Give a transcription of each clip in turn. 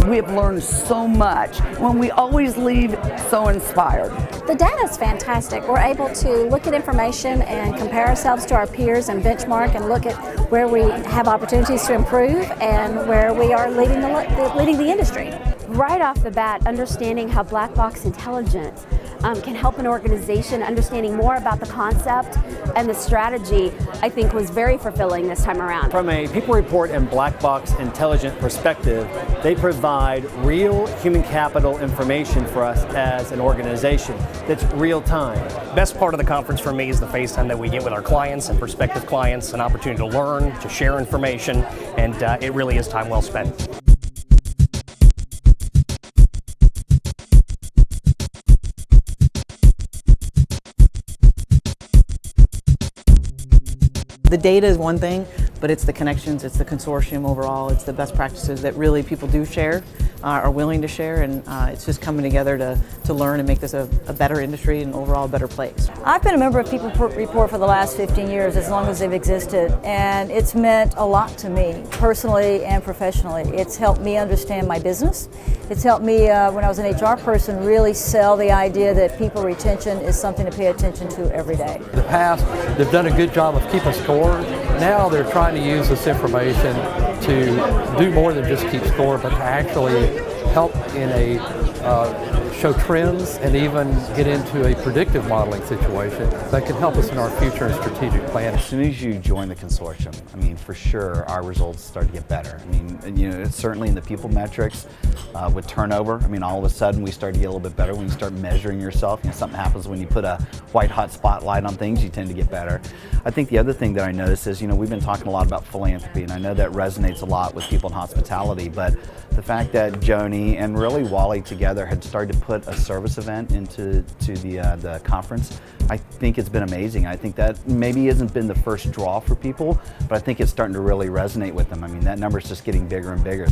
we have learned so much when we always leave so inspired. The data is fantastic. We're able to look at information and compare ourselves to our peers and benchmark and look at where we have opportunities to improve and where we are leading the industry. Right off the bat, understanding how black box intelligence can help an organization, understanding more about the concept and the strategy, I think was very fulfilling this time around. From a People Report and Black Box Intelligent perspective, they provide real human capital information for us as an organization that's real time. Best part of the conference for me is the face time that we get with our clients and prospective clients, an opportunity to learn, to share information, and it really is time well spent. The data is one thing, but it's the connections, it's the consortium overall, it's the best practices that really people do share, are willing to share, and it's just coming together to learn and make this a better industry and overall a better place. I've been a member of People Report for the last 15 years, as long as they've existed, and it's meant a lot to me, personally and professionally. It's helped me understand my business. It's helped me, when I was an HR person, really sell the idea that people retention is something to pay attention to every day. In the past, they've done a good job of keeping score. Now they're trying to use this information to do more than just keep score, but to actually help in a show trends and even get into a predictive modeling situation that can help us in our future and strategic planning. As soon as you join the consortium, I mean, for sure, our results start to get better. I mean, you know, it's certainly in the people metrics with turnover. I mean, all of a sudden we start to get a little bit better when you start measuring yourself. You know, something happens when you put a white hot spotlight on things, you tend to get better. I think the other thing that I noticed is, you know, we've been talking a lot about philanthropy, and I know that resonates a lot with people in hospitality, but the fact that Joni and really Wally together had started to put a service event into the conference, I think it's been amazing. I think that maybe hasn't been the first draw for people, but I think it's starting to really resonate with them. I mean, that number's just getting bigger and bigger.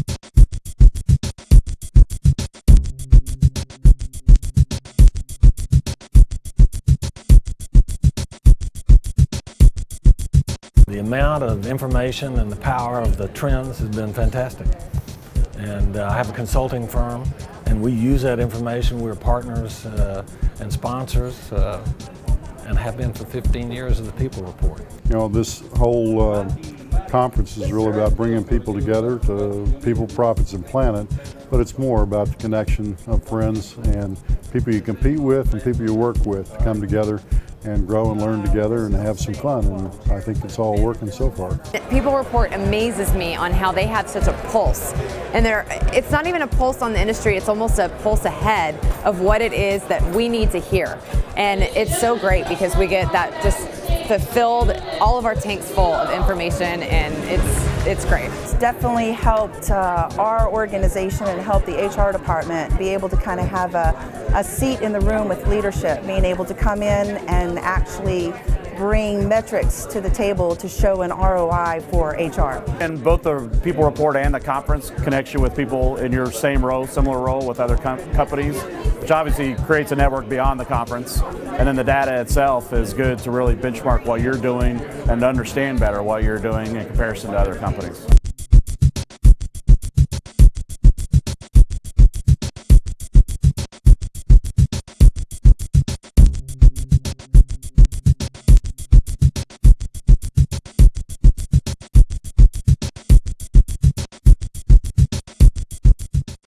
The amount of information and the power of the trends has been fantastic. And I have a consulting firm, and we use that information. We're partners and sponsors and have been for 15 years of the People Report. You know, this whole conference is really about bringing people together to people, profits, and planet, but it's more about the connection of friends and people you compete with and people you work with to come together and grow and learn together and have some fun, and I think it's all working so far. People Report amazes me on how they have such a pulse, and it's not even a pulse on the industry, it's almost a pulse ahead of what it is that we need to hear, and it's so great because we get that just fulfilled, all of our tanks full of information, and it's great. It's definitely helped our organization and helped the HR department be able to kind of have a seat in the room with leadership, being able to come in and actually bring metrics to the table to show an ROI for HR. And both the People Report and the conference connects you with people in your same role, similar role with other companies, which obviously creates a network beyond the conference. And then the data itself is good to really benchmark what you're doing and understand better what you're doing in comparison to other companies.